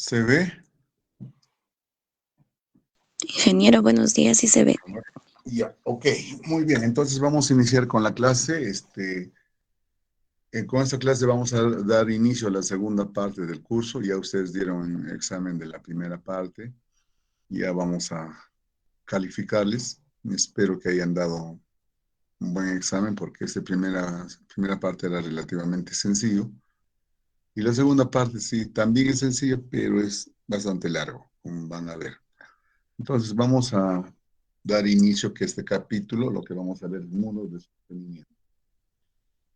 ¿Se ve? Ingeniero, buenos días, sí se ve. Ya, ok, muy bien. Entonces vamos a iniciar con la clase. Con esta clase vamos a dar inicio a la segunda parte del curso. Ya ustedes dieron examen de la primera parte. Ya vamos a calificarles. Espero que hayan dado un buen examen porque esta primera parte era relativamente sencillo. Y la segunda parte sí, también es sencilla, pero es bastante largo, como van a ver. Entonces vamos a dar inicio que este capítulo, lo que vamos a ver es muros de sostenimiento.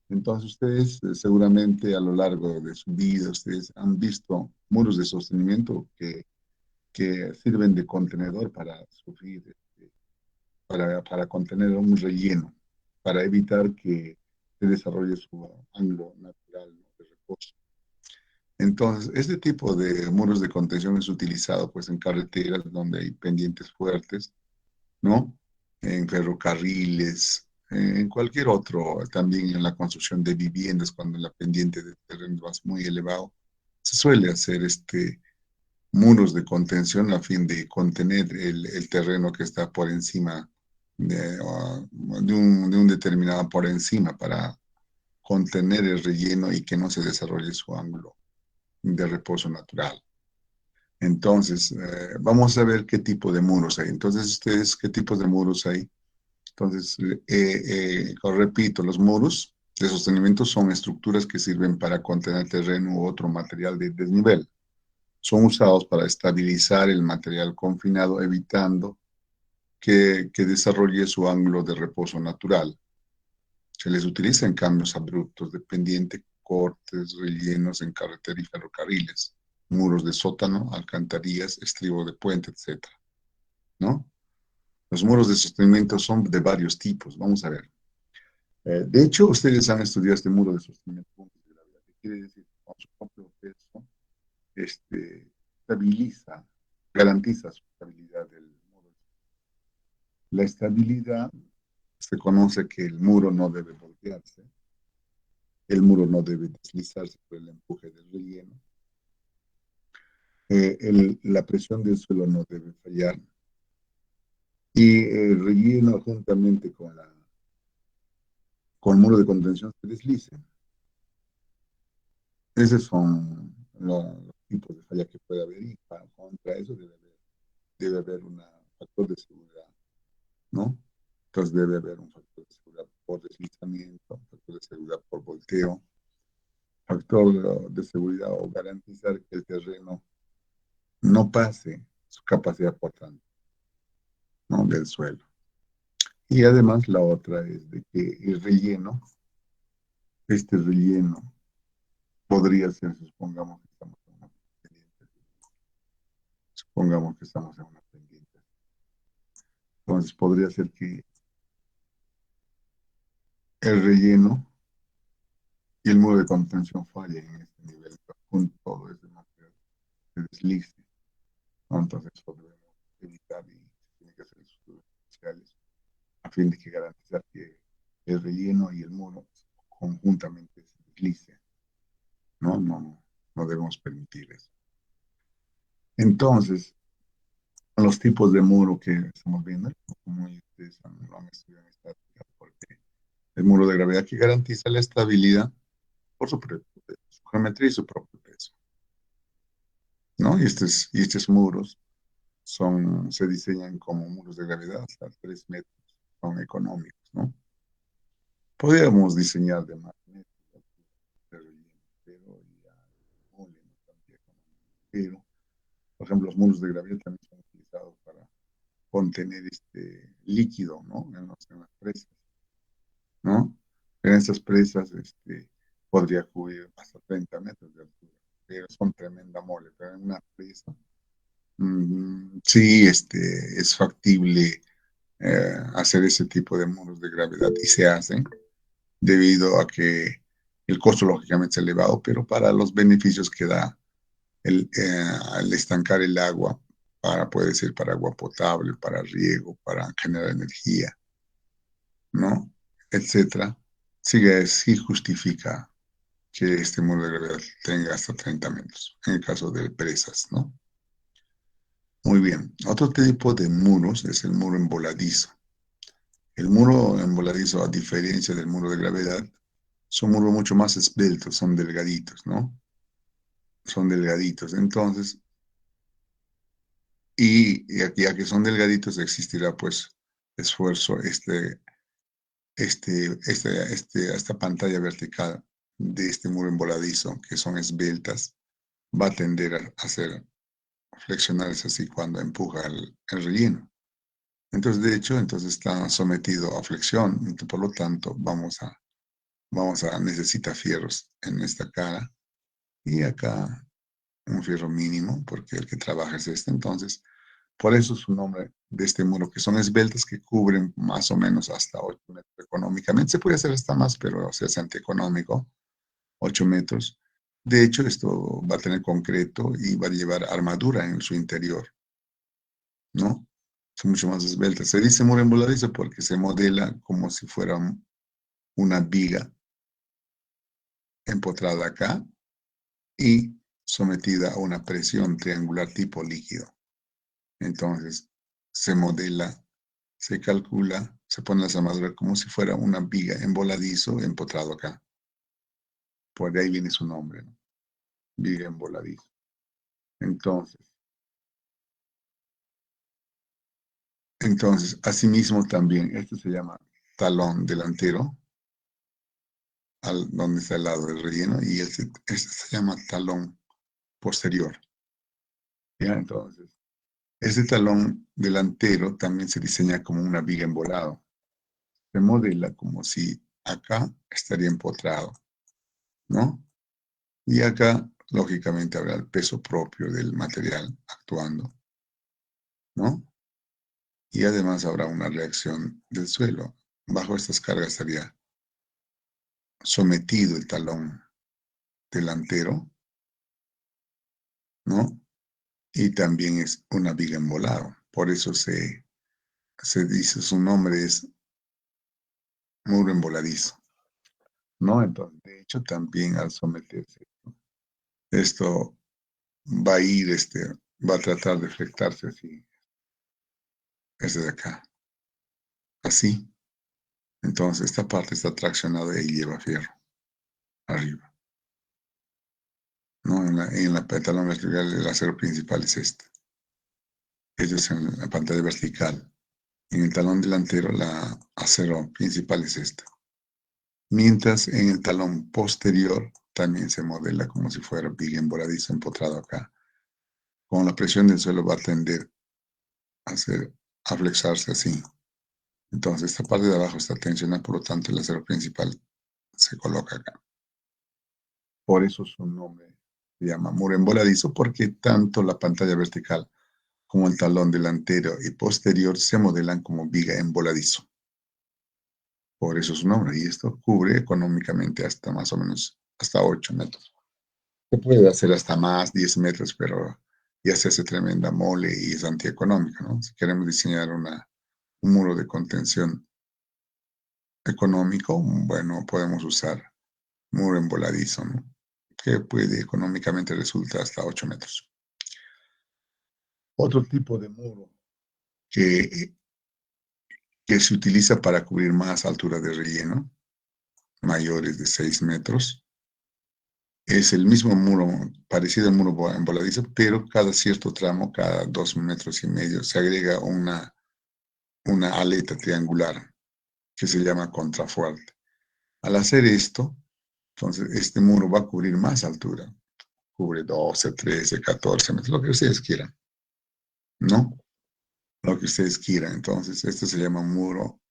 Entonces ustedes seguramente a lo largo de su vida, ustedes han visto muros de sostenimiento que sirven de contenedor para sufrir, para contener un relleno, para evitar que se desarrolle su ángulo natural, ¿no?, de reposo. Entonces, este tipo de muros de contención es utilizado pues en carreteras donde hay pendientes fuertes, ¿no? En ferrocarriles, en cualquier otro, también en la construcción de viviendas, cuando la pendiente de terreno es muy elevado, se suele hacer muros de contención a fin de contener el terreno que está por encima de un determinado por encima para contener el relleno y que no se desarrolle su ángulo de reposo natural. Entonces, vamos a ver qué tipo de muros hay. Entonces, ustedes, ¿qué tipos de muros hay? Entonces, repito, los muros de sostenimiento son estructuras que sirven para contener terreno u otro material de desnivel. Son usados para estabilizar el material confinado, evitando que desarrolle su ángulo de reposo natural. Se les utiliza en cambios abruptos de pendiente, cortes, rellenos en carretera y ferrocarriles, muros de sótano, alcantarillas, estribo de puente, etc., ¿no? Los muros de sostenimiento son de varios tipos. Vamos a ver. De hecho, ustedes han estudiado este muro de sostenimiento de gravedad, que quiere decir que con su propio peso estabiliza, garantiza su estabilidad del muro. La estabilidad se conoce que el muro no debe voltearse, el muro no debe deslizarse por el empuje del relleno, la presión del suelo no debe fallar y el relleno juntamente con el muro de contención se deslice. Esos son los tipos de falla que puede haber y contra eso debe haber un factor de seguridad, ¿no? Entonces debe haber un factor de seguridad por deslizamiento, factor de seguridad por volteo, factor de seguridad o garantizar que el terreno no pase su capacidad portante, ¿no?, del suelo. Y además la otra es de que el relleno, este relleno podría ser, supongamos que estamos en una pendiente. Entonces podría ser que el relleno y el muro de contención falle en este nivel, con todo ese material se deslice, ¿no? Entonces eso debemos evitar y tiene que hacer estudios especiales a fin de que garantizar que el relleno y el muro conjuntamente se deslice, ¿no? No debemos permitir eso. Entonces, los tipos de muro que estamos viendo, como ustedes lo han estudiado en esta actividad, porque el muro de gravedad que garantiza la estabilidad por su geometría y su propio peso, ¿no? Y estos muros se diseñan como muros de gravedad hasta 3 metros, son económicos, ¿no? Podríamos diseñar de más metros, de relleno, pero ya no, pero, por ejemplo, los muros de gravedad también son utilizados para contener este líquido, ¿no? En las presas, ¿no? En estas presas podría cubrir hasta 30 metros de altura, pero son tremenda mole, pero en una presa sí, es factible hacer ese tipo de muros de gravedad y se hacen debido a que el costo lógicamente es elevado, pero para los beneficios que da al estancar el agua, puede ser para agua potable, para riego, para generar energía, ¿no? Etcétera, sí justifica que este muro de gravedad tenga hasta 30 metros, en el caso de presas, ¿no? Muy bien. Otro tipo de muros es el muro envoladizo. El muro envoladizo, a diferencia del muro de gravedad, son muros mucho más esbeltos, son delgaditos, ¿no? Son delgaditos. Entonces, y aquí, ya que son delgaditos, existirá pues esfuerzo, esta pantalla vertical de este muro envoladizo, que son esbeltas, va a tender a hacer flexionarse así cuando empuja el relleno. Entonces, de hecho, entonces está sometido a flexión, y por lo tanto necesita fierros en esta cara y acá un fierro mínimo, porque el que trabaja es este. Entonces, por eso su nombre de este muro, que son esbeltas que cubren más o menos hasta 8 metros económicamente. Se puede hacer hasta más, pero se hace antieconómico, 8 metros. De hecho, esto va a tener concreto y va a llevar armadura en su interior, ¿no? Son mucho más esbeltas. Se dice muro envoladizo porque se modela como si fuera una viga empotrada acá y sometida a una presión triangular tipo líquido. Entonces, se modela, se calcula, se pone las armaduras como si fuera una viga en voladizo empotrado acá. Por ahí viene su nombre, ¿no? Viga en voladizo. Entonces, asimismo también, este se llama talón delantero, donde está el lado del relleno, y este se llama talón posterior. ¿Ya? Entonces, este talón delantero también se diseña como una viga embolado. Se modela como si acá estaría empotrado, ¿no? Y acá, lógicamente, habrá el peso propio del material actuando, ¿no? Y además habrá una reacción del suelo. Bajo estas cargas estaría sometido el talón delantero, ¿no? Y también es una viga embolado. Por eso se dice, su nombre es muro emboladizo, ¿no? Entonces, de hecho, también al someterse, esto va a ir, va a tratar de flectarse así, desde de acá, así. Entonces, esta parte está traccionada y lleva fierro arriba, ¿no? En la talón vertical, el acero principal es este. Este es en la pantalla vertical. En el talón delantero, la acero principal es este. Mientras en el talón posterior también se modela como si fuera viga emboladizo empotrado acá. Con la presión del suelo va a tender a flexarse así. Entonces, esta parte de abajo está tensionada, por lo tanto, el acero principal se coloca acá. Por eso su nombre se llama muro emboladizo, porque tanto la pantalla vertical como el talón delantero y posterior se modelan como viga emboladizo. Por eso su nombre. Y esto cubre económicamente hasta más o menos hasta 8 metros. Se puede hacer hasta más, 10 metros, pero ya se hace tremenda mole y es antieconómico, ¿no? Si queremos diseñar un muro de contención económico, bueno, podemos usar muro emboladizo, ¿no? Que puede económicamente resultar hasta 8 metros. Otro tipo de muro que, que se utiliza para cubrir más altura de relleno, mayores de 6 metros, es el mismo muro, parecido al muro emboladizo, pero cada cierto tramo, cada 2,5 metros, se agrega una aleta triangular que se llama contrafuerte. Al hacer esto, entonces este muro va a cubrir más altura, cubre 12, 13, 14 metros, lo que ustedes quieran, ¿no? Lo que ustedes quieran. Entonces, esto se llama muro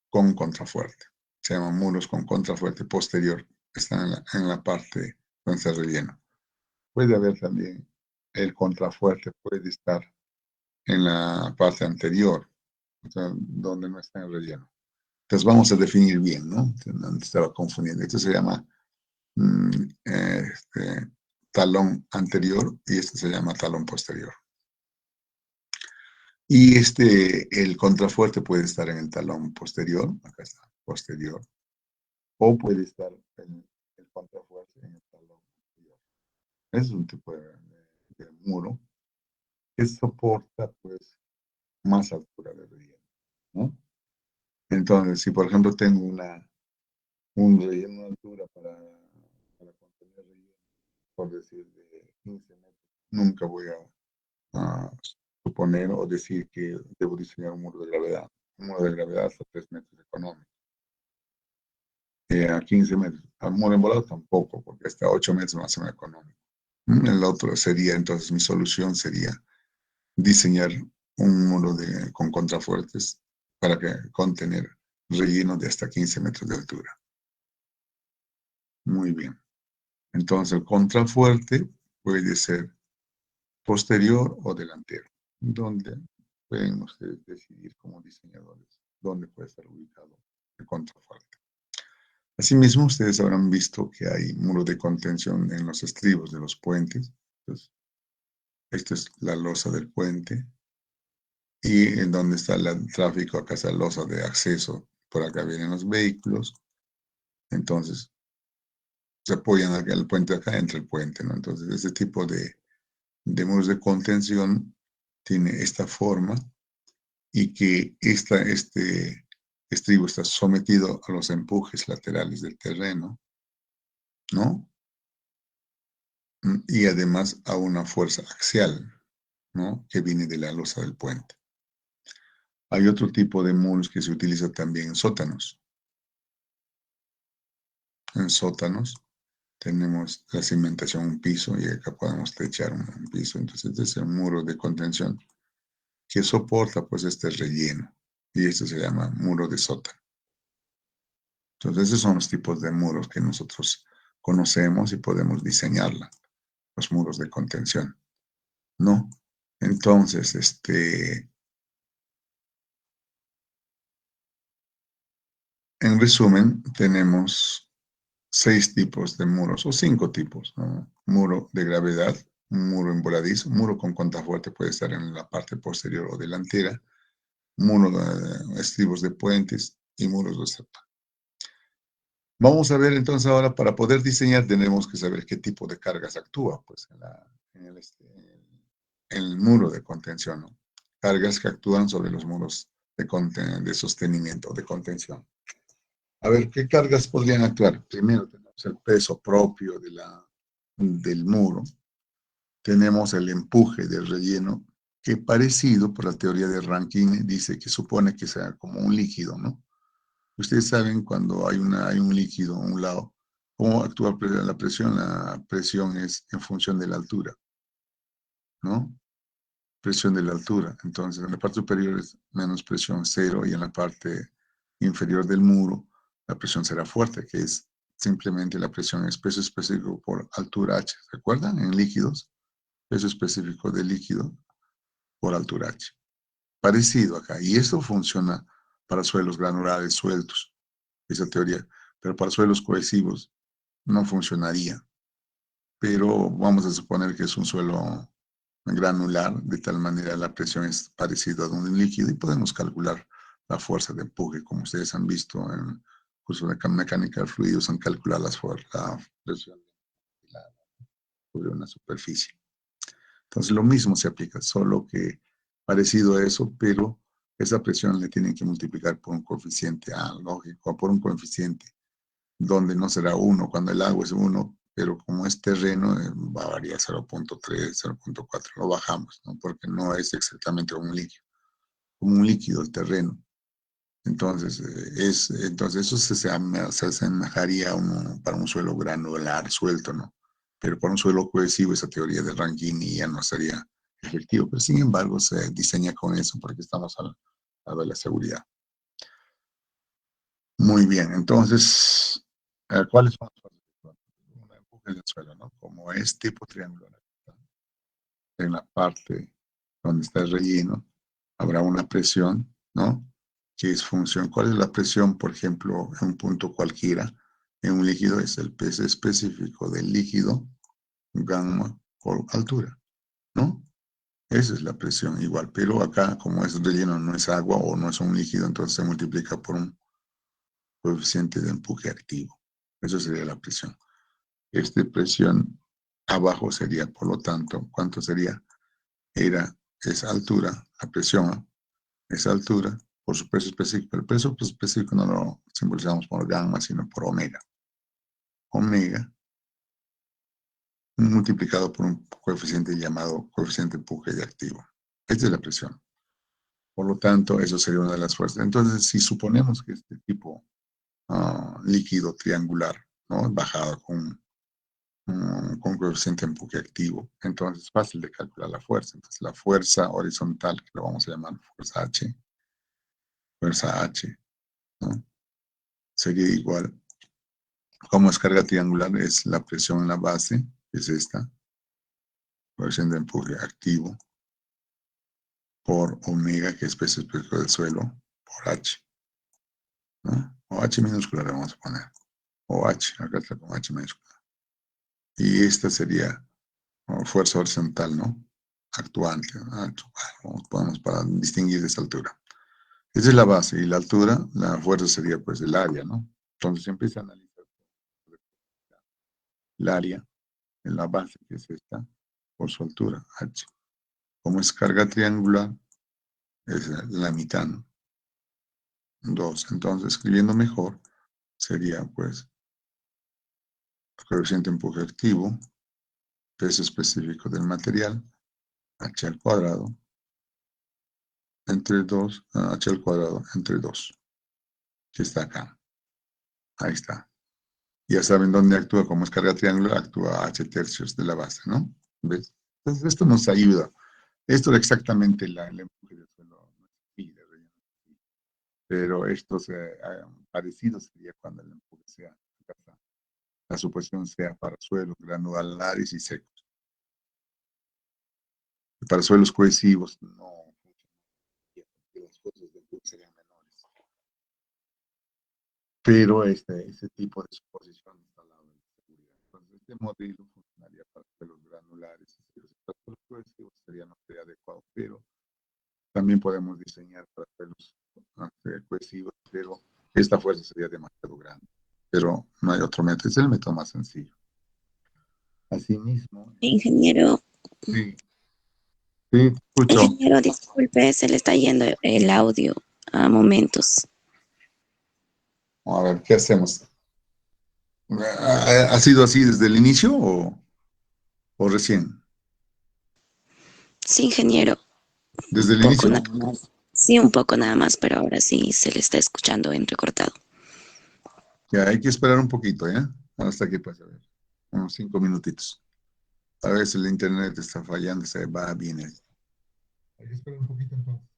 con contrafuerte. Se llaman muros con contrafuerte posterior. Están en la parte donde está el relleno. Puede haber también el contrafuerte, puede estar en la parte anterior, o sea, donde no está el relleno. Entonces vamos a definir bien, ¿no? No estaba confundiendo. Esto se llama talón anterior y este se llama talón posterior. Y el contrafuerte puede estar en el talón posterior, acá está, posterior, o puede estar en contrafuerza en el talón anterior. Es un tipo de muro que soporta, pues, más altura de relleno, ¿no? Entonces, si por ejemplo tengo un relleno, una altura para contener relleno, por decir, de 15 metros, nunca voy a suponer o decir que debo diseñar un muro de gravedad. Un muro de gravedad hasta 3 metros económico. A 15 metros. Al muro envolado tampoco, porque hasta 8 metros más o menos económico. El otro sería, entonces, mi solución sería diseñar un muro con contrafuertes para contener relleno de hasta 15 metros de altura. Muy bien. Entonces, el contrafuerte puede ser posterior o delantero, donde pueden ustedes decidir como diseñadores dónde puede estar ubicado el contrafuerte. Asimismo, ustedes habrán visto que hay muros de contención en los estribos de los puentes. Entonces, esta es la losa del puente. Y en donde está el tráfico, acá está la losa de acceso. Por acá vienen los vehículos. Entonces, se apoyan acá el puente, acá entra el puente, ¿no? Entonces, este tipo de muros de contención tiene esta forma y que este estribo está sometido a los empujes laterales del terreno, ¿no? Y además a una fuerza axial, ¿no? Que viene de la losa del puente. Hay otro tipo de muros que se utiliza también en sótanos. En sótanos tenemos la cimentación, un piso, y acá podemos techar un piso. Entonces, este es el muro de contención que soporta pues este relleno. Y esto se llama muro de sótano. Entonces, esos son los tipos de muros que nosotros conocemos y podemos diseñarla, los muros de contención, ¿no? Entonces, en resumen, tenemos 6 tipos de muros, o 5 tipos, ¿no? Muro de gravedad, un muro envoladizo, muro con contrafuerte puede estar en la parte posterior o delantera, muro de estribos de puentes y muros de sapa. Vamos a ver entonces ahora, para poder diseñar tenemos que saber qué tipo de cargas actúa pues, en el muro de contención, ¿no? Cargas que actúan sobre los muros de sostenimiento, de contención. A ver, ¿qué cargas podrían actuar? Primero tenemos el peso propio del muro, tenemos el empuje del relleno, que parecido por la teoría de Rankine dice que supone que sea como un líquido, ¿no? Ustedes saben cuando hay un líquido a un lado, cómo actúa la presión. La presión es en función de la altura, ¿no? Presión de la altura. Entonces, en la parte superior es menos presión, cero, y en la parte inferior del muro la presión será fuerte, que es simplemente la presión es peso específico por altura h. ¿Recuerdan? En líquidos, peso específico del líquido por altura h. Parecido acá. Y esto funciona para suelos granulares sueltos, esa teoría. Pero para suelos cohesivos no funcionaría. Pero vamos a suponer que es un suelo granular, de tal manera la presión es parecida a un líquido y podemos calcular la fuerza de empuje, como ustedes han visto en el curso de mecánica de fluidos, han calculado la presión sobre una superficie. Entonces lo mismo se aplica, solo que parecido a eso, pero esa presión le tienen que multiplicar por un coeficiente lógico, por un coeficiente donde no será 1 cuando el agua es 1, pero como es terreno va a variar 0.3, 0.4, lo bajamos, ¿no? Porque no es exactamente como un líquido el terreno. Entonces, entonces eso se asemejaría para un suelo granular suelto, ¿no? Pero para un suelo cohesivo esa teoría de Rankine ya no sería efectivo, pero sin embargo se diseña con eso porque estamos al lado de la seguridad. Muy bien, entonces, ¿cuáles son los empujes del suelo, ¿no? Como es tipo triángulo, en la parte donde está el relleno, habrá una presión, ¿no? Que es función. ¿Cuál es la presión, por ejemplo, en un punto cualquiera? En un líquido es el peso específico del líquido, gamma por altura, ¿no? Esa es la presión igual, pero acá, como es relleno, no es agua o no es un líquido, entonces se multiplica por un coeficiente de empuje activo. Eso sería la presión. Presión abajo sería, por lo tanto, ¿cuánto sería? Era esa altura, la presión, ¿no? Esa altura, por su peso específico. El peso específico no lo simbolizamos por gamma, sino por omega. Omega multiplicado por un coeficiente llamado coeficiente empuje de activo. Esta es la presión. Por lo tanto, eso sería una de las fuerzas. Entonces, si suponemos que este tipo líquido triangular, ¿no? Bajado con coeficiente empuje activo, entonces es fácil de calcular la fuerza. Entonces, la fuerza horizontal, que lo vamos a llamar fuerza H, ¿no? Sería igual, como es carga triangular, es la presión en la base, que es esta, coeficiente de empuje activo, por omega, que es peso específico del suelo, por H, ¿no? O H minúscula le vamos a poner. O H, acá está con H minúscula. Y esta sería fuerza horizontal, ¿no? Actuante, alto, podemos para distinguir de esa altura. Esa es la base, y la altura, la fuerza sería pues el área, ¿no? Entonces se empieza a analizar el área en la base, que es esta, por su altura, H. Como es carga triangular, es la mitad, ¿no? 2. Entonces, escribiendo mejor, sería pues coeficiente empuje activo, peso específico del material, h al cuadrado, entre 2, h al cuadrado entre 2, que está acá. Ahí está. Ya saben dónde actúa, como es carga triangular, actúa h tercios de la base, ¿no? ¿Ves? Entonces, esto nos ayuda. Esto es exactamente el empuje del suelo, pero esto parecido sería cuando el empuje sea, la suposición sea para suelos granulares y secos. Para suelos cohesivos, no, las fuerzas de empuje serían menores. Pero ese tipo de suposición está al lado de la seguridad. Entonces, este modelo funcionaría para suelos granulares y secos. Para suelos cohesivos sería no sería adecuado, pero también podemos diseñar para suelos cohesivos, pero esta fuerza sería demasiado grande. Pero no hay otro método, es el método más sencillo. Asimismo, Ingeniero, sí, sí, te escucho. ingeniero, disculpe, se le está yendo el audio a momentos. A ver, ¿qué hacemos? ¿Ha sido así desde el inicio o recién? Sí, ingeniero, ¿Desde el poco inicio? nada más. Sí, un poco nada más, pero ahora sí se le está escuchando en recortado. Ya hay que esperar un poquito, ¿ya? Hasta que pase, a ver, unos 5 minutitos. A veces el internet está fallando, se va bien ahí. Hay que esperar un poquito entonces.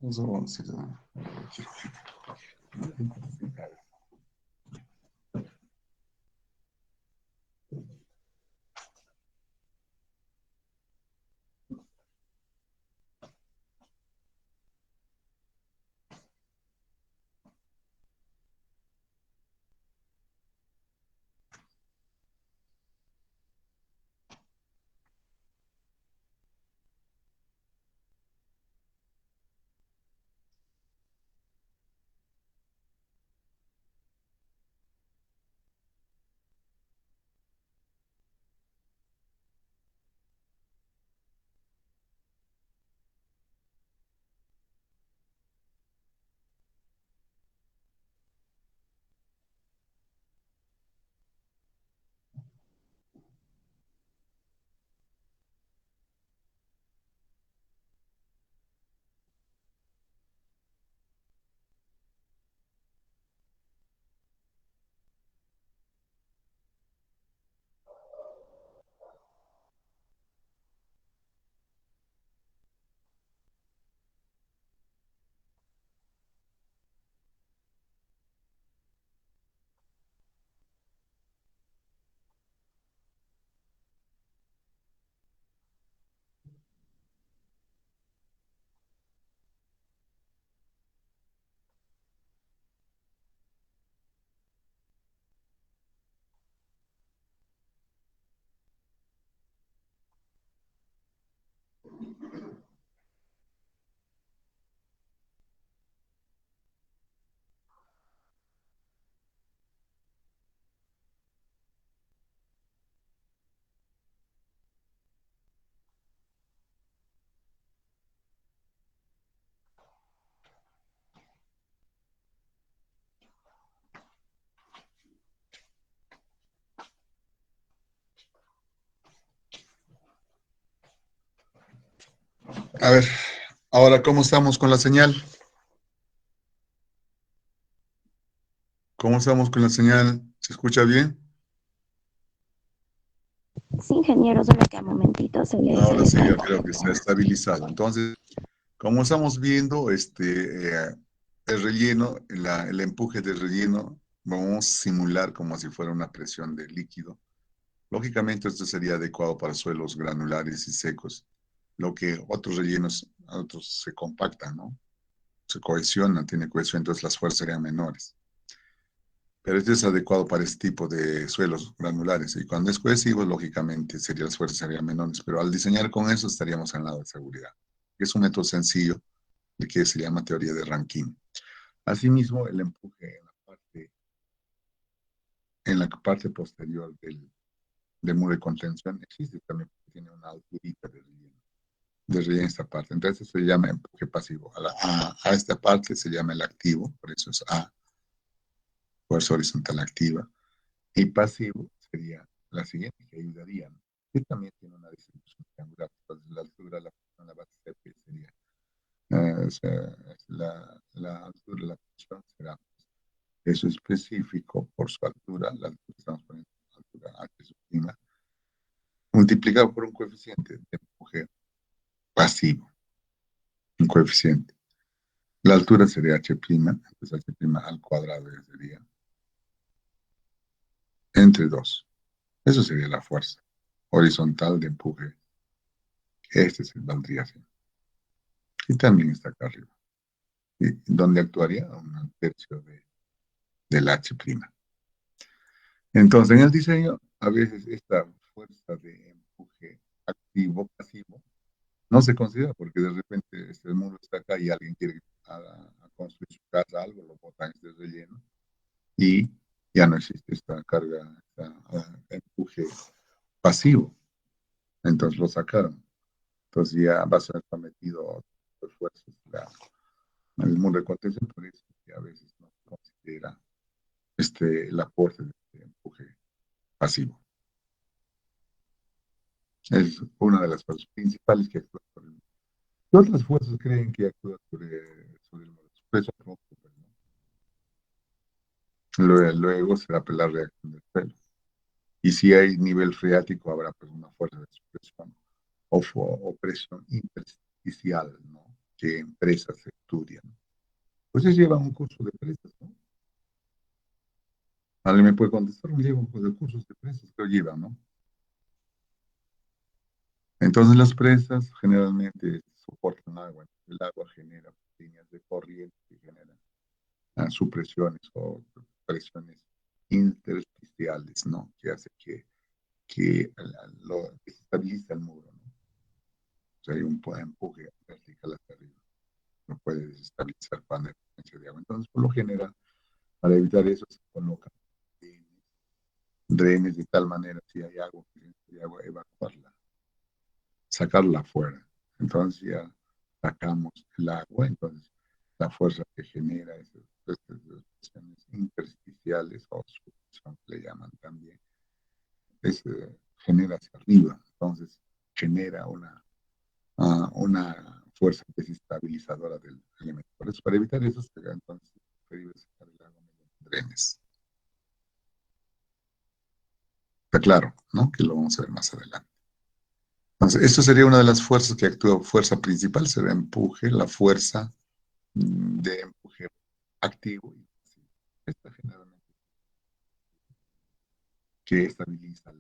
Eso vamos a ir A ver, ahora, ¿cómo estamos con la señal? ¿Cómo estamos con la señal? ¿Se escucha bien? Sí, ingeniero, solo que a momentito se Ahora le sí, cae un yo creo que poquito. se ha estabilizado. Entonces, como estamos viendo, el relleno, el empuje del relleno, vamos a simular como si fuera una presión de líquido. Lógicamente, esto sería adecuado para suelos granulares y secos, lo que otros rellenos, otros se compactan, ¿no? Se cohesionan, tiene cohesión, entonces las fuerzas serían menores. Pero este es adecuado para este tipo de suelos granulares. Y cuando es cohesivo, lógicamente, las fuerzas serían menores. Pero al diseñar con eso, estaríamos en lado de seguridad. Es un método sencillo de que se llama teoría de Rankine. Asimismo, el empuje en la parte posterior del muro de contención existe también, porque tiene una alturita de relleno esta parte. Entonces se llama empuje pasivo. A esta parte se llama el activo, por eso es A, fuerza horizontal activa. Y pasivo sería la siguiente, que ayudaría, ¿no? Que también tiene una distribución triangular. Entonces, la altura de la base CP sería, o sea, la altura de la presión será eso específico por su altura, la altura que estamos poniendo, la altura H sub multiplicado por un coeficiente de empuje pasivo, un coeficiente. La altura sería H', entonces H' al cuadrado ya sería entre 2. Eso sería la fuerza horizontal de empuje. Este se valdría así. Y también está acá arriba. ¿Y dónde actuaría? Un tercio del H'. Entonces, en el diseño, a veces esta fuerza de empuje activo-pasivo no se considera porque de repente el muro está acá y alguien quiere a construir su casa, algo, lo botan este relleno y ya no existe esta carga, empuje pasivo. Entonces lo sacaron. Entonces ya va a ser sometido a fuerzas el muro de contención, por eso que a veces no se considera el aporte de este empuje pasivo. Es una de las fuerzas principales que actúa sobre el muro. ¿Qué otras fuerzas creen que actúan sobre el muro? Peso atmosférico, ¿no? Luego será pues, la reacción del suelo. Y si hay nivel freático, habrá pues una fuerza de supresión o presión intersticial, ¿no? Que en presas se estudian. Pues ellos llevan un curso de presas, ¿no? ¿Alguien me puede contestar? Me lleva un curso de cursos de presas que lo llevan, ¿no? Entonces las presas generalmente soportan agua. El agua genera líneas de corriente que generan supresiones o presiones intersticiales, ¿no? Que hace que lo desestabiliza el muro, ¿no? O sea, hay un empuje vertical hacia arriba. No puede desestabilizar cuando hay presencia de agua. Entonces, por lo general, para evitar eso, se colocan drenes de tal manera, si hay agua, de agua, evacuarla, sacarla afuera. Entonces ya sacamos el agua, entonces la fuerza que genera esas presiones intersticiales o succión que le llaman también, genera hacia arriba, entonces genera una fuerza desestabilizadora del elemento. Por eso, para evitar eso, entonces preferible sacar el agua mediante drenes. Está claro, ¿no? Que lo vamos a ver más adelante. Entonces, esto sería una de las fuerzas que actúa, fuerza principal, será empuje, la fuerza de empuje activo y pasivo. Esta generalmente que estabiliza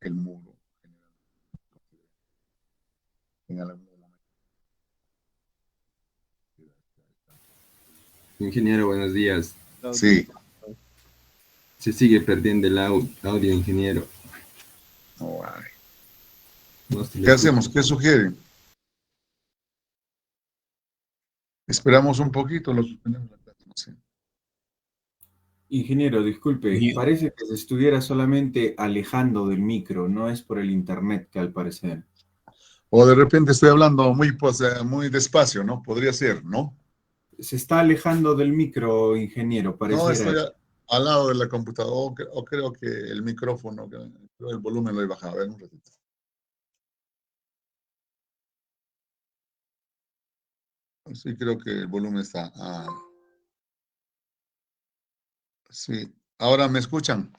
el muro en algún momento. Ingeniero, buenos días. Sí, Se sigue perdiendo el audio, ingeniero. oh, ay. No se le ¿Qué escucha. hacemos? ¿Qué sugieren? Esperamos un poquito, lo suspendemos la clase, no sé. Ingeniero, disculpe, parece que se estuviera solamente alejando del micro, no es por el internet que al parecer. O de repente estoy hablando muy, pues, muy despacio, ¿no? Podría ser, ¿no? Se está alejando del micro, ingeniero, No, pareciera. estoy al lado de la computadora, o creo que el micrófono, el volumen lo he bajado. A ver, un ratito. Sí, creo que el volumen está... sí. ¿Ahora me escuchan?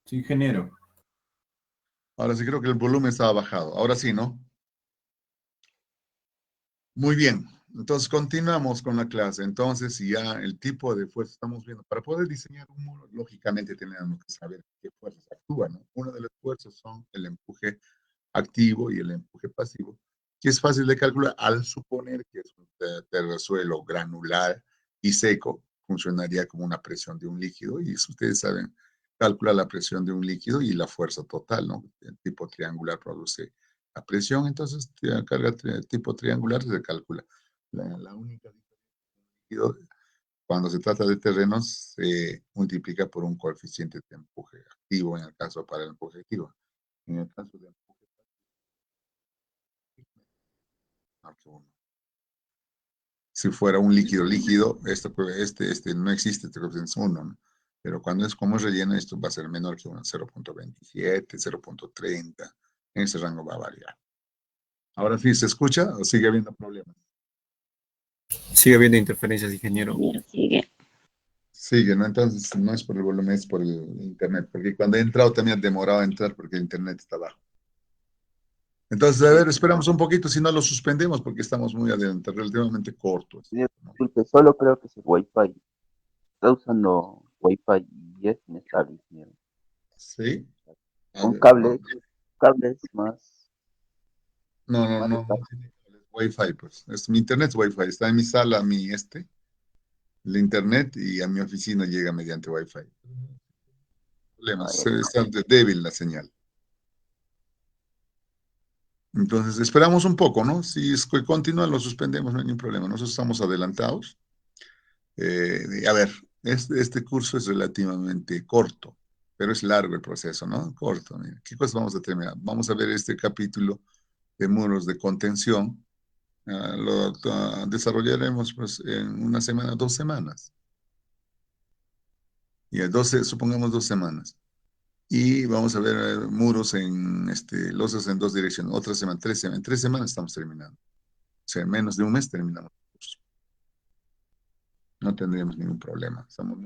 Sí, ingeniero. Ahora sí creo que el volumen estaba bajado. Ahora sí, ¿no? Muy bien. Entonces continuamos con la clase. Entonces, si ya el tipo de fuerza estamos viendo, para poder diseñar un muro, lógicamente tenemos que saber qué fuerzas actúan, ¿no? Una de las fuerzas son el empuje activo y el empuje pasivo, que es fácil de calcular al suponer que es un terresuelo granular y seco, funcionaría como una presión de un líquido, y eso ustedes saben calcular la presión de un líquido y la fuerza total, ¿no? El tipo triangular produce la presión, entonces la carga tipo triangular se calcula. La única diferencia cuando se trata de terrenos se multiplica por un coeficiente de empuje activo en el caso para el empuje activo. En el caso de empuje pasivo, si fuera un líquido líquido, este no existe, este coeficiente es 1, ¿no? Pero cuando es como es relleno, esto va a ser menor que un 0.27, 0.30, en ese rango va a variar. Ahora sí, ¿se escucha o sigue habiendo problemas? Sigue habiendo interferencias, ingeniero. Ingeniero, sigue. Sigue, ¿no? Entonces no es por el volumen, es por el internet, porque cuando he entrado también demorado a entrar porque el internet está bajo. Entonces, a ver, esperamos un poquito, si no lo suspendemos porque estamos muy adelante, relativamente cortos, ¿no? Disculpe, solo creo que es el Wi-Fi. Está usando Wi-Fi y es inestable, ingeniero. Sí. A Con ver, cables más, más no estables. tiene cables Wi-Fi, pues. Mi internet es Wi-Fi, está en mi sala, el internet y a mi oficina llega mediante Wi-Fi. Ah, Problemas, ya. está débil la señal. Entonces, esperamos un poco, ¿no? Si es que continúa, lo suspendemos, no hay ningún problema. Nosotros estamos adelantados. A ver, este curso es relativamente corto, pero es largo el proceso, ¿no? Corto. Mira. ¿Qué cosas vamos a terminar? Vamos a ver este capítulo de muros de contención. Lo desarrollaremos pues, en una semana, 2 semanas. Y el 12, supongamos 2 semanas. Y vamos a ver muros losas en 2 direcciones. Otra semana, 3 semanas. En 3 semanas estamos terminando. O sea, en menos de un mes terminamos el curso. No tendríamos ningún problema. Estamos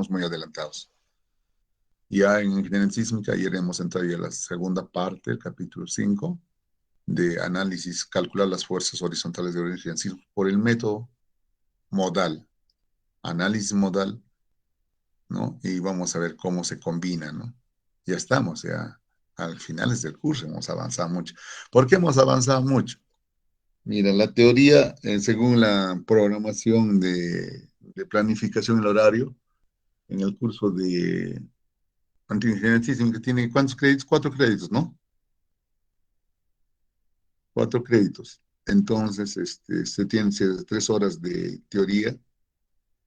muy adelantados. Ya en ingeniería sísmica iremos a entrar ya a la segunda parte, el capítulo 5, de análisis, calcular las fuerzas horizontales de origen sísmico por el método modal, análisis modal, ¿no? Y vamos a ver cómo se combina, ¿no? Ya estamos, ya al finales del curso hemos avanzado mucho. ¿Por qué hemos avanzado mucho? Mira, la teoría, según la programación de planificación del horario, en el curso de ingeniería sísmica, tiene ¿cuántos créditos? 4 créditos, ¿no? 4 créditos. Entonces, se tienen 3 horas de teoría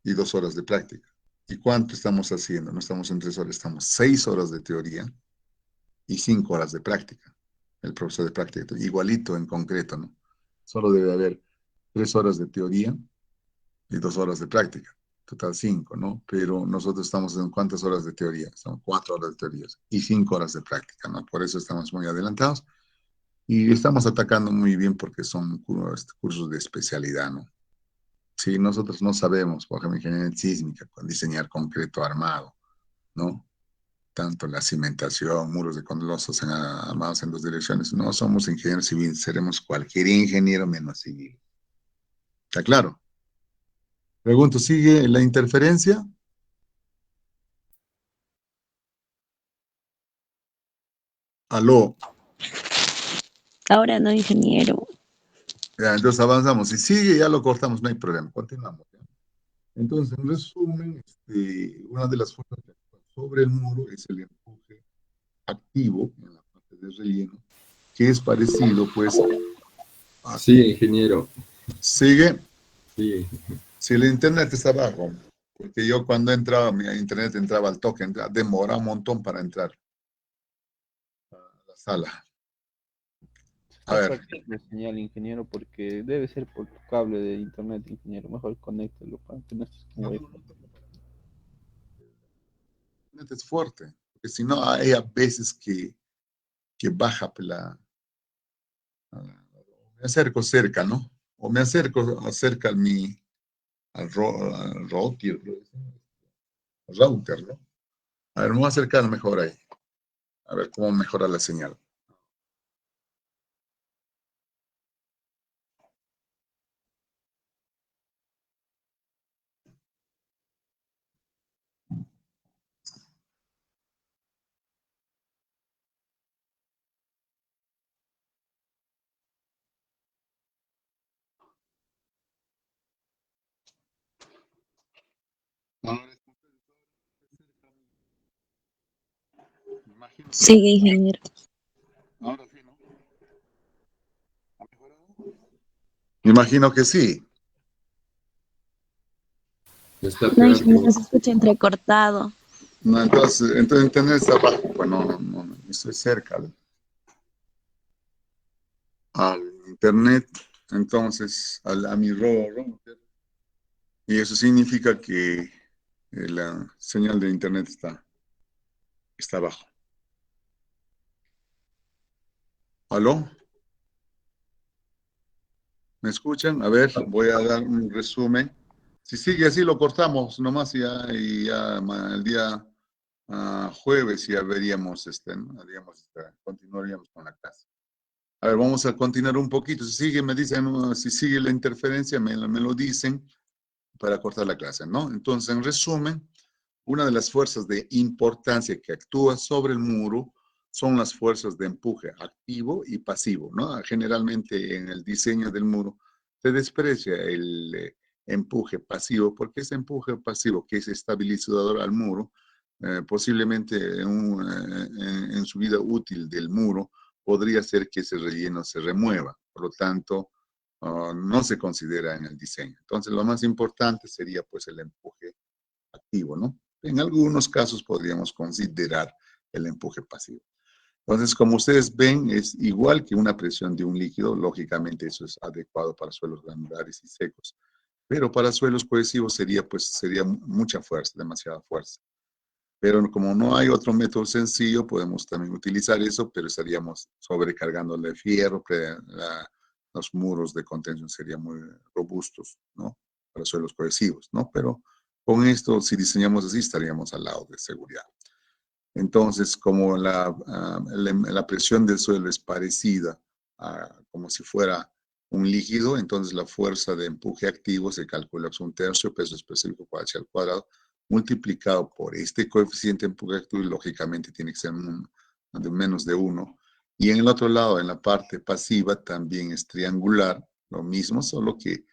y 2 horas de práctica. ¿Y cuánto estamos haciendo? No estamos en 3 horas, estamos 6 horas de teoría y 5 horas de práctica. El profesor de práctica, igualito en concreto, ¿no? Solo debe haber 3 horas de teoría y 2 horas de práctica. Total 5, ¿no? Pero nosotros estamos en ¿cuántas horas de teoría? Son 4 horas de teoría y 5 horas de práctica, ¿no? Por eso estamos muy adelantados y estamos atacando muy bien porque son cursos de especialidad, ¿no? Si nosotros no sabemos, por ejemplo, ingeniería sísmica, con diseñar concreto armado, ¿no? Tanto la cimentación, muros de conlosos armados en 2 direcciones, no somos ingenieros civiles, seremos cualquier ingeniero menos civil. ¿Está claro? Pregunto, ¿sigue la interferencia? Aló. Ahora no, ingeniero. Ya, entonces avanzamos. Si sigue, ya lo cortamos, no hay problema. Continuamos. ¿Ya? Entonces, en resumen, una de las fuerzas que actúan sobre el muro es el empuje activo en la parte de relleno, que es parecido, pues, a... Sí, ingeniero. Sigue. Sí. Si el internet está abajo, porque yo cuando entraba, mi internet entraba al toque, demora un montón para entrar a la sala. A Está ver, perdiendo señal, ingeniero, porque debe ser por tu cable de internet, ingeniero. Mejor conéctalo para que no estés con no, wifi. el internet es fuerte, porque si no, hay a veces que baja Me acerco cerca, ¿no? O me acerco cerca al router, ¿no? A ver, me voy a acercar mejor ahí. A ver cómo mejora la señal. Sigue, ingeniero. Ahora sí, ¿no? ¿Ha mejorado? Me imagino que sí. Está No, peor ingeniero, que... se escucha entrecortado. No, entonces internet está abajo. Pues no, estoy cerca al internet, entonces a mi router. Y eso significa que la señal de internet está abajo. ¿Aló? ¿Me escuchan? A ver, voy a dar un resumen. Si sigue así, lo cortamos nomás y ya el día jueves ya veríamos, ¿no? Digamos, continuaríamos con la clase. A ver, vamos a continuar un poquito. Si sigue, me dicen, si sigue la interferencia, me lo dicen para cortar la clase, ¿no? Entonces, en resumen, una de las fuerzas de importancia que actúa sobre el muro son las fuerzas de empuje activo y pasivo, ¿no? Generalmente en el diseño del muro se desprecia el empuje pasivo porque ese empuje pasivo que es estabilizador al muro, posiblemente en su vida útil del muro podría ser que ese relleno se remueva. Por lo tanto, no se considera en el diseño. Entonces, lo más importante sería pues el empuje activo, ¿no? En algunos casos podríamos considerar el empuje pasivo. Entonces, como ustedes ven, es igual que una presión de un líquido. Lógicamente, eso es adecuado para suelos granulares y secos. Pero para suelos cohesivos sería mucha fuerza, demasiada fuerza. Pero como no hay otro método sencillo, podemos también utilizar eso, pero estaríamos sobrecargándole de fierro, los muros de contención serían muy robustos, ¿no? Para suelos cohesivos, ¿no? Pero con esto, si diseñamos así, estaríamos al lado de seguridad. Entonces, como la presión del suelo es parecida como si fuera un líquido, entonces la fuerza de empuje activo se calcula que es 1/3 peso específico hacia el cuadrado, multiplicado por este coeficiente de empuje activo, y lógicamente tiene que ser de menos de 1. Y en el otro lado, en la parte pasiva, también es triangular, lo mismo, solo que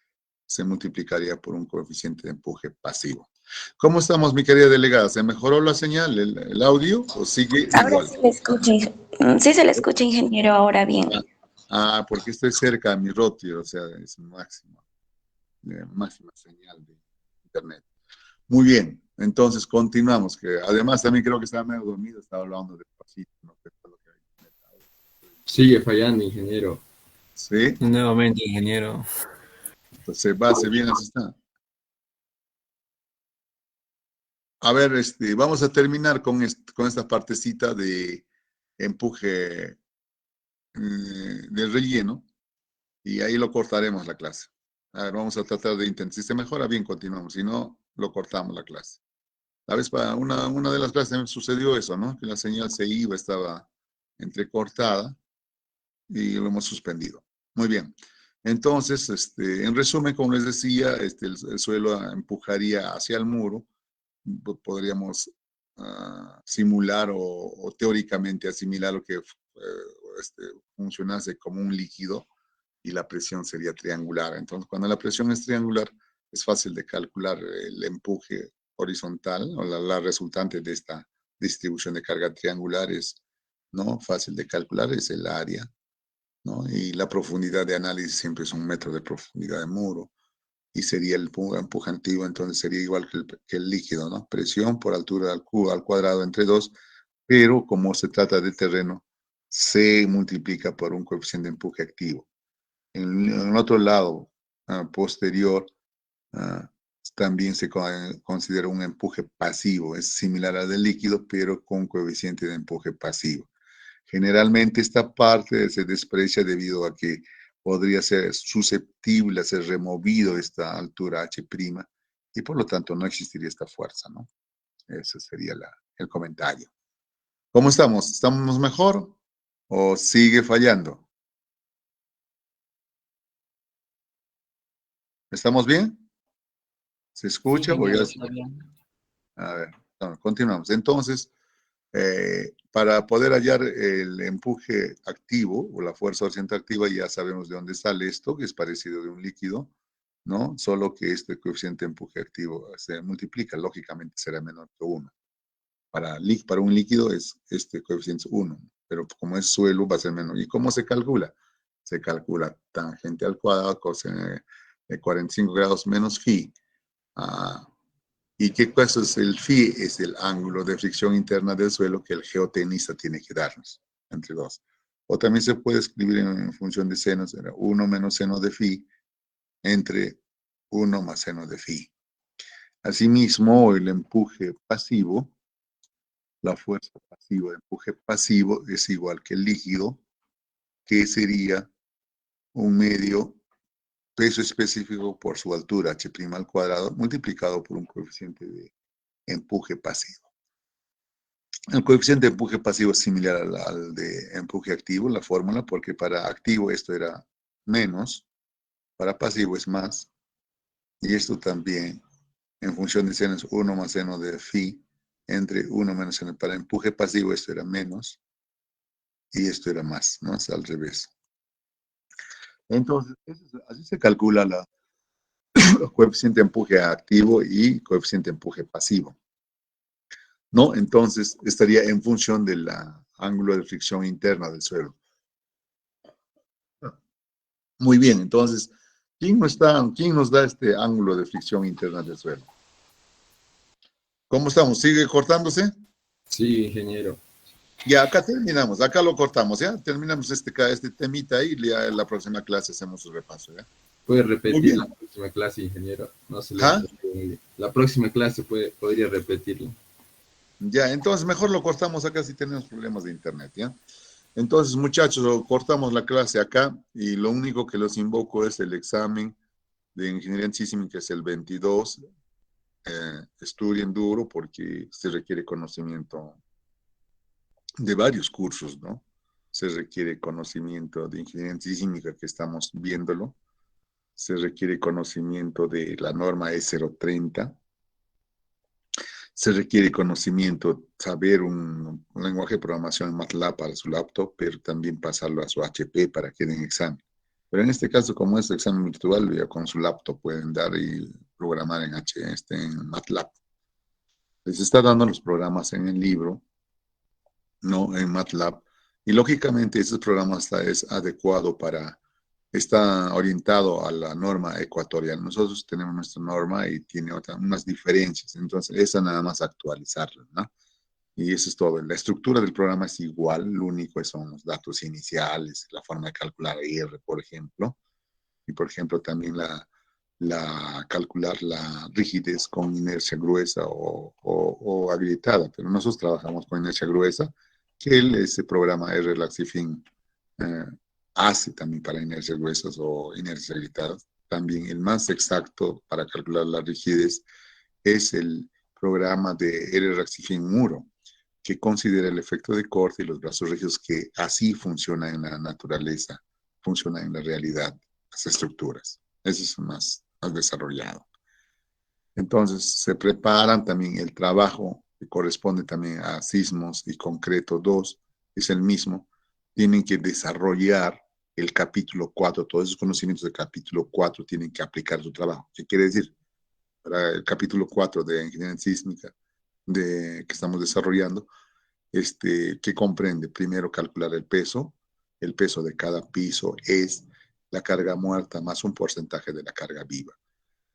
se multiplicaría por un coeficiente de empuje pasivo. ¿Cómo estamos, mi querida delegada? ¿Se mejoró la señal, el audio, o sigue Ahora igual? sí le escucha, sí se le escucha, ingeniero, ahora bien. Porque estoy cerca de mi router, o sea, es máxima señal de internet. Muy bien, entonces continuamos, que además también creo que estaba medio dormido, estaba hablando despacito, ¿no? Sigue fallando, ingeniero. Sí, Nuevamente, ingeniero. entonces base bien así está. A ver, vamos a terminar con esta partecita de empuje del relleno, y ahí lo cortaremos la clase. A ver, vamos a tratar de intentar. Si se mejora bien, continuamos. Si no, lo cortamos la clase. La vez para una de las clases me sucedió eso, ¿no? Que la señal se iba, estaba entrecortada y lo hemos suspendido. Muy bien. Entonces, en resumen, como les decía, el suelo empujaría hacia el muro. Podríamos simular o teóricamente asimilar lo que funcionase como un líquido, y la presión sería triangular. Entonces, cuando la presión es triangular, es fácil de calcular el empuje horizontal, o la resultante de esta distribución de carga triangular es, ¿no? Fácil de calcular, es el área, ¿no? Y la profundidad de análisis siempre es 1 metro de profundidad de muro, y sería el empuje activo, entonces sería igual que el líquido, ¿no? Presión por altura al cuadrado entre 2, pero como se trata de terreno, se multiplica por un coeficiente de empuje activo. En el otro lado, posterior, también se considera un empuje pasivo, es similar al del líquido, pero con coeficiente de empuje pasivo. Generalmente esta parte se desprecia debido a que podría ser susceptible a ser removido esta altura H' y por lo tanto no existiría esta fuerza, ¿no? Ese sería el comentario. ¿Cómo estamos? ¿Estamos mejor o sigue fallando? ¿Estamos bien? ¿Se Sí, escucha? ingeniero, está bien. A ver, continuamos. Entonces, para poder hallar el empuje activo o la fuerza oriente activa, ya sabemos de dónde sale esto, que es parecido de un líquido, ¿no? Solo que este coeficiente de empuje activo se multiplica, lógicamente será menor que 1. Para un líquido es este coeficiente 1, pero como es suelo va a ser menor. ¿Y cómo se calcula? Se calcula tangente al cuadrado coseno de 45 grados menos phi. ¿Y qué cosa es el phi? Es el ángulo de fricción interna del suelo que el geotenista tiene que darnos, entre 2. O también se puede escribir en función de seno, será 1 menos seno de phi entre 1 más seno de phi. Asimismo, el empuje pasivo, la fuerza pasiva, el empuje pasivo es igual que el líquido, que sería un medio peso específico por su altura, h' al cuadrado, multiplicado por un coeficiente de empuje pasivo. El coeficiente de empuje pasivo es similar al de empuje activo, la fórmula, porque para activo esto era menos, para pasivo es más, y esto también en función de seno es 1 más seno de phi entre 1 menos seno. Para empuje pasivo esto era menos y esto era más, ¿no? Es al revés. Entonces, así se calcula coeficiente de empuje activo y coeficiente de empuje pasivo, ¿no? Entonces, estaría en función del ángulo de fricción interna del suelo. Muy bien, entonces, ¿quién nos da este ángulo de fricción interna del suelo? ¿Cómo estamos? ¿Sigue cortándose? Sí, ingeniero. Ya, acá terminamos, acá lo cortamos, ¿ya? Terminamos este temita ahí y ya en la próxima clase hacemos su repaso, ¿ya? ¿Puede Muy repetir bien. la próxima clase, ingeniero? No se le ¿Ah? La próxima clase podría repetirlo. Ya, entonces mejor lo cortamos acá si tenemos problemas de internet, ¿ya? Entonces, muchachos, cortamos la clase acá y lo único que los invoco es el examen de ingeniería en sísmica, que es el 22. Estudien duro porque se requiere conocimiento de varios cursos, ¿no? Se requiere conocimiento de ingeniería en sísmica, que estamos viéndolo. Se requiere conocimiento de la norma E030. Se requiere conocimiento, saber un lenguaje de programación en MATLAB para su laptop, pero también pasarlo a su HP para que den examen. Pero en este caso, como es examen virtual, ya con su laptop pueden dar y programar en MATLAB. Les está dando los programas en el libro, no en MATLAB. Y lógicamente ese programa es adecuado está orientado a la norma ecuatoriana. Nosotros tenemos nuestra norma y tiene unas diferencias. Entonces, esa nada más actualizarla, ¿no? Y eso es todo. La estructura del programa es igual, lo único son los datos iniciales, la forma de calcular R, por ejemplo. Y, por ejemplo, también calcular la rigidez con inercia gruesa o agrietada. Pero nosotros trabajamos con inercia gruesa, que ese programa R Laxifin hace también para inercias gruesas o inercias agrietadas. También el más exacto para calcular la rigidez es el programa de R Laxifin Muro, que considera el efecto de corte y los brazos rígidos, que así funciona en la naturaleza, funciona en la realidad, las estructuras. Eso es más desarrollado. Entonces, se preparan también el trabajo que corresponde también a sismos y concreto 2, es el mismo. Tienen que desarrollar el capítulo 4, todos esos conocimientos del capítulo 4 tienen que aplicar su trabajo. ¿Qué quiere decir? Para el capítulo 4 de ingeniería sísmica que estamos desarrollando, que comprende primero calcular el peso de cada piso es la carga muerta más un porcentaje de la carga viva.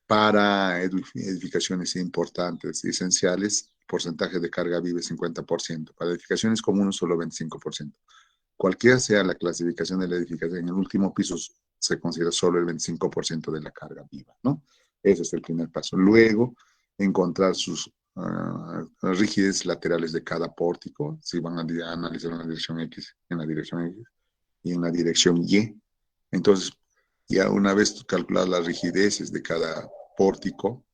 Para edificaciones importantes y esenciales, el porcentaje de carga viva es 50%. Para edificaciones comunes, solo 25%. Cualquiera sea la clasificación de la edificación, en el último piso se considera solo el 25% de la carga viva, ¿no? Ese es el primer paso. Luego, encontrar sus rigidez laterales de cada pórtico, si van a analizar una dirección X, en la dirección X y en la dirección Y. Entonces, ya una vez calculadas las rigideces de cada pórtico,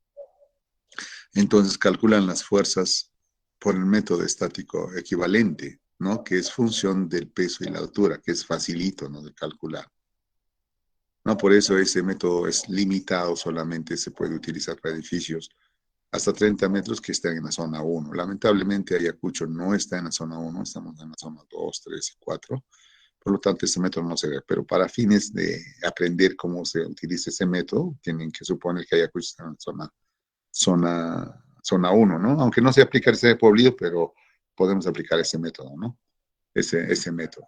entonces calculan las fuerzas por el método estático equivalente, ¿no? Que es función del peso y la altura, que es facilito, ¿no? De calcular. ¿No? Por eso ese método es limitado, solamente se puede utilizar para edificios hasta 30 metros que están en la zona 1. Lamentablemente Ayacucho no está en la zona 1, estamos en la zona 2, 3 y 4. Por lo tanto, este método no se ve. Pero para fines de aprender cómo se utiliza ese método, tienen que suponer que Ayacucho está en la zona 1, ¿no? Aunque no se aplica ese pueblito, pero podemos aplicar ese método, ¿no? Ese método.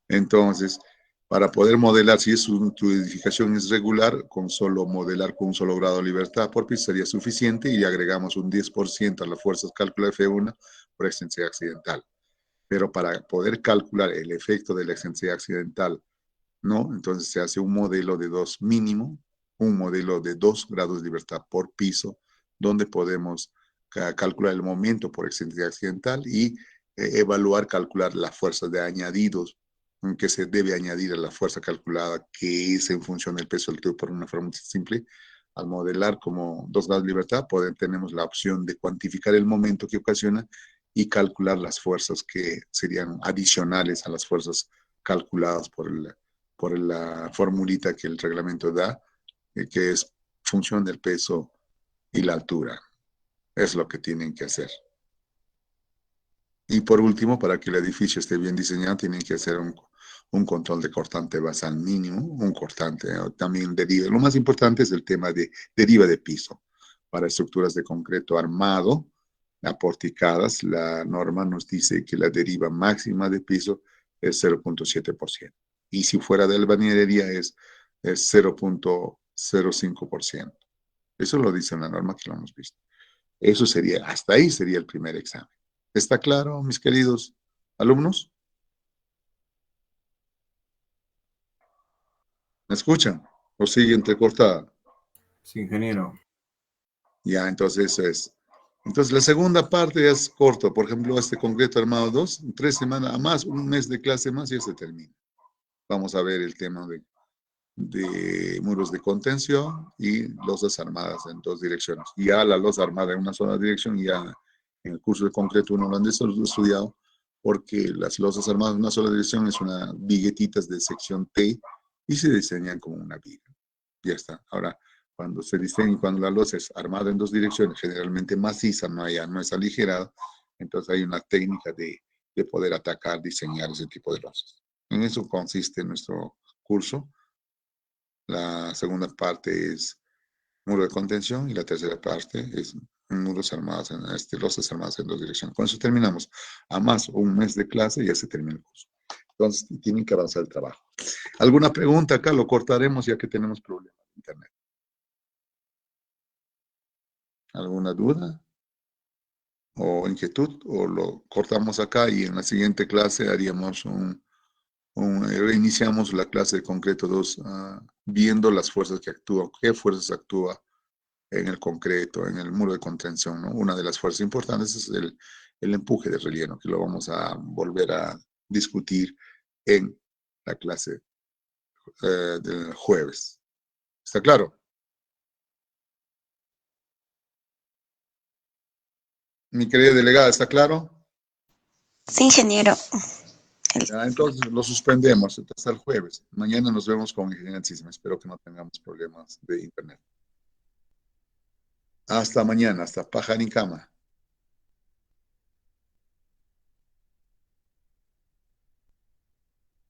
Entonces, para poder modelar, si tu edificación es regular, con solo modelar con un solo grado de libertad por piso sería suficiente y le agregamos un 10% a las fuerzas cálculo F1 por excentricidad accidental. Pero para poder calcular el efecto de la excentricidad accidental, ¿no? Entonces se hace un modelo de 2 mínimo, un modelo de 2 grados de libertad por piso, donde podemos calcular el momento por excentricidad accidental y calcular las fuerzas de añadidos que se debe añadir a la fuerza calculada, que es en función del peso del tubo por una forma simple. Al modelar como 2 grados de libertad, tenemos la opción de cuantificar el momento que ocasiona y calcular las fuerzas que serían adicionales a las fuerzas calculadas por la formulita que el reglamento da, que es función del peso y la altura. Es lo que tienen que hacer. Y por último, para que el edificio esté bien diseñado, tienen que hacer un control de cortante basal mínimo, un cortante, también deriva. Lo más importante es el tema de deriva de piso. Para estructuras de concreto armado, aporticadas, la norma nos dice que la deriva máxima de piso es 0.7%. Y si fuera de albañilería es 0.05%. Eso lo dice la norma que lo hemos visto. Eso sería, hasta ahí sería el primer examen. ¿Está claro, mis queridos alumnos? ¿Me escuchan? ¿O sigue entrecortada? Sí, ingeniero. Ya, entonces eso es. Entonces la segunda parte es corto. Por ejemplo, este concreto armado 2, 3 semanas a más, un mes de clase más y ya se termina. Vamos a ver el tema de muros de contención y losas armadas en 2 direcciones. Ya la losa armada en una sola dirección, ya en el curso de concreto uno lo han estudiado, porque las losas armadas en una sola dirección es una viguetitas de sección T y se diseñan como una viga. Ya está. Ahora, cuando se diseña, cuando la losa es armada en 2 direcciones, generalmente maciza, no es aligerada, entonces hay una técnica de poder atacar, diseñar ese tipo de losas. En eso consiste nuestro curso. La segunda parte es muro de contención y la tercera parte es losas armadas en 2 direcciones. Con eso terminamos. A más un mes de clase ya se termina el curso. Entonces tienen que avanzar el trabajo. ¿Alguna pregunta acá? Lo cortaremos ya que tenemos problemas de internet. ¿Alguna duda o inquietud? ¿O lo cortamos acá y en la siguiente clase haríamos reiniciamos la clase de concreto 2 viendo las fuerzas que actúan, qué fuerzas actúan en el concreto, en el muro de contención, ¿no? Una de las fuerzas importantes es el empuje de relleno, que lo vamos a volver a discutir en la clase del jueves. ¿Está claro? Mi querida delegada, ¿está claro? Sí, ingeniero. Ya, entonces lo suspendemos hasta el jueves. Mañana nos vemos con Ingeniería en Sistema. Espero que no tengamos problemas de internet. Hasta mañana, hasta paja en cama.